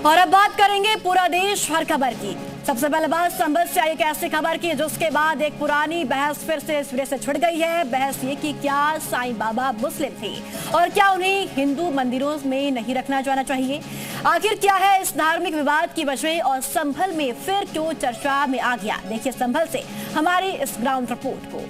और अब बात करेंगे पूरा देश भर खबर की। सबसे पहले बात संभल से एक ऐसी खबर की जिसके बाद एक पुरानी बहस फिर से सिरे से छिड़ गई है। बहस ये कि क्या साईं बाबा मुस्लिम थे और क्या उन्हें हिंदू मंदिरों में नहीं रखना जाना चाहिए। आखिर क्या है इस धार्मिक विवाद की वजह और संभल में फिर क्यों चर्चा में आ गया। देखिए संभल से हमारी इस ग्राउंड रिपोर्ट को।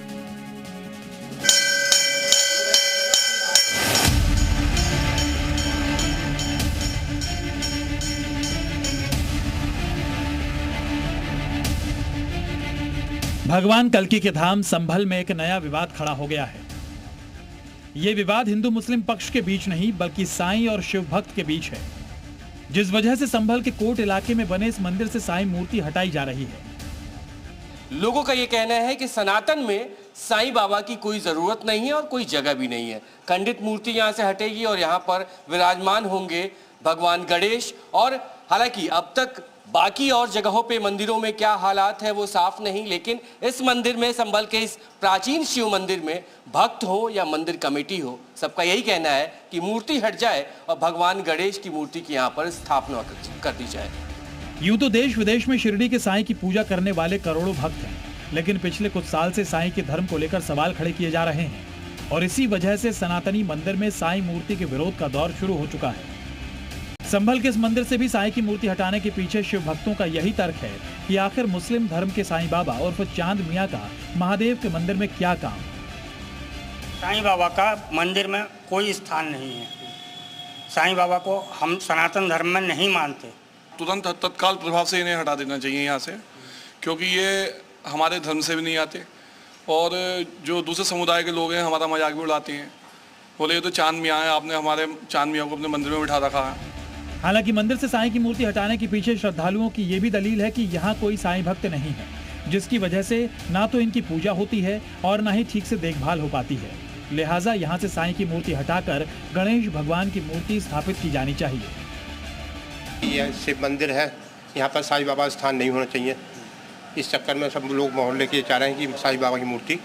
भगवान कल्कि के धाम संभल में एक नया विवाद खड़ा हो गया है। ये विवाद हिंदू मुस्लिम पक्ष के बीच नहीं बल्कि साईं और शिव भक्त के बीच है, जिस वजह से संभल के कोट इलाके में बने इस मंदिर से साईं मूर्ति हटाई जा रही है। लोगों का ये कहना है कि सनातन में साईं बाबा की कोई जरूरत नहीं है और कोई जगह भी नहीं है। खंडित मूर्ति यहाँ से हटेगी और यहाँ पर विराजमान होंगे भगवान गणेश। और हालांकि अब तक बाकी और जगहों पे मंदिरों में क्या हालात है वो साफ नहीं, लेकिन इस मंदिर में संभल के इस प्राचीन शिव मंदिर में भक्त हो या मंदिर कमेटी हो, सबका यही कहना है कि मूर्ति हट जाए और भगवान गणेश की मूर्ति की यहाँ पर स्थापना कर दी जाए। यूं तो देश विदेश में शिरडी के साईं की पूजा करने वाले करोड़ों भक्त हैं, लेकिन पिछले कुछ साल से साईं के धर्म को लेकर सवाल खड़े किए जा रहे हैं और इसी वजह से सनातनी मंदिर में साईं मूर्ति के विरोध का दौर शुरू हो चुका है। संभल के इस मंदिर से भी साईं की मूर्ति हटाने के पीछे शिव भक्तों का यही तर्क है कि आखिर मुस्लिम धर्म के साईं बाबा और फिर चांद मियां का महादेव के मंदिर में क्या काम। साईं बाबा का मंदिर में कोई स्थान नहीं है। साईं बाबा को हम सनातन धर्म में नहीं मानते। तुरंत तत्काल प्रभाव से इन्हें हटा देना चाहिए यहाँ से, क्योंकि ये हमारे धर्म से भी नहीं आते और जो दूसरे समुदाय के लोग हैं हमारा मजाक भी उड़ाते हैं। बोले ये तो चांद मियाँ है, आपने हमारे चांद मियाँ को अपने मंदिर में बिठा रखा है। हालांकि मंदिर से साईं की मूर्ति हटाने के पीछे श्रद्धालुओं की ये भी दलील है कि यहाँ कोई साईं भक्त नहीं है, जिसकी वजह से ना तो इनकी पूजा होती है और ना ही ठीक से देखभाल हो पाती है। लिहाजा यहाँ से साईं की मूर्ति हटाकर गणेश भगवान की मूर्ति स्थापित की जानी चाहिए। यह शिव मंदिर है, यहाँ पर साईं बाबा स्थान नहीं होना चाहिए। इस चक्कर में सब लोग मोहल्ले के चाह रहे हैं कि साईं बाबा की मूर्ति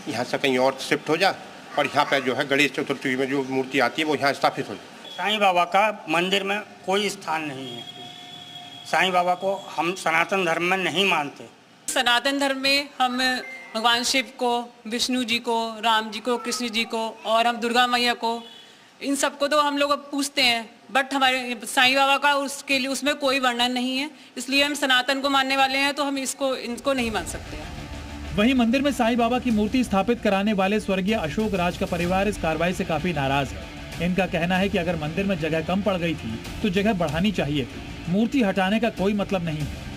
यहाँ से कहीं और शिफ्ट हो जाए और यहाँ पर जो है गणेश चतुर्थी में जो मूर्ति आती है वो यहाँ स्थापित हो जाए। साईं बाबा का मंदिर में कोई स्थान नहीं है। साईं बाबा को हम सनातन धर्म में नहीं मानते। सनातन धर्म में हम भगवान शिव को, विष्णु जी को, राम जी को, कृष्ण जी को और हम दुर्गा मैया को, इन सबको तो हम लोग पूछते हैं, बट हमारे साईं बाबा का उसके लिए उसमें कोई वर्णन नहीं है। इसलिए हम सनातन को मानने वाले हैं तो हम इनको नहीं मान सकते। वहीं मंदिर में साईं बाबा की मूर्ति स्थापित कराने वाले स्वर्गीय अशोक राज का परिवार इस कार्रवाई से काफी नाराज है। इनका कहना है कि अगर मंदिर में जगह कम पड़ गई थी तो जगह बढ़ानी चाहिए थी, मूर्ति हटाने का कोई मतलब नहीं है।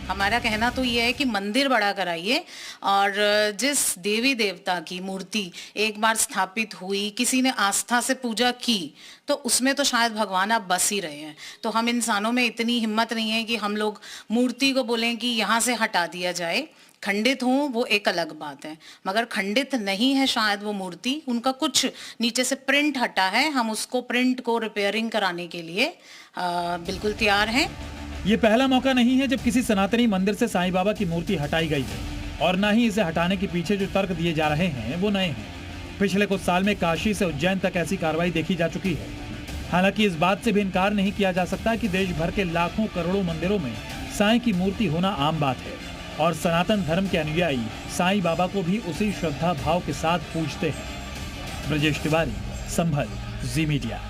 हमारा कहना तो ये है कि मंदिर बड़ा कराइए और जिस देवी देवता की मूर्ति एक बार स्थापित हुई, किसी ने आस्था से पूजा की, तो उसमें तो शायद भगवान आप बस ही रहे हैं। तो हम इंसानों में इतनी हिम्मत नहीं है कि हम लोग मूर्ति को बोलें कि यहाँ से हटा दिया जाए। खंडित हो वो एक अलग बात है, मगर खंडित नहीं है शायद वो मूर्ति, उनका कुछ नीचे से प्रिंट हटा है। हम उसको प्रिंट को रिपेयरिंग कराने के लिए बिल्कुल तैयार हैं। ये पहला मौका नहीं है जब किसी सनातनी मंदिर से साईं बाबा की मूर्ति हटाई गई है और न ही इसे हटाने के पीछे जो तर्क दिए जा रहे हैं वो नए हैं। पिछले कुछ साल में काशी से उज्जैन तक ऐसी कार्रवाई देखी जा चुकी है। हालांकि इस बात से भी इनकार नहीं किया जा सकता कि देश भर के लाखों करोड़ों मंदिरों में साईं की मूर्ति होना आम बात है और सनातन धर्म के अनुयायी साईं बाबा को भी उसी श्रद्धा भाव के साथ पूजते हैं। ब्रजेश तिवारी, संभल, जी मीडिया।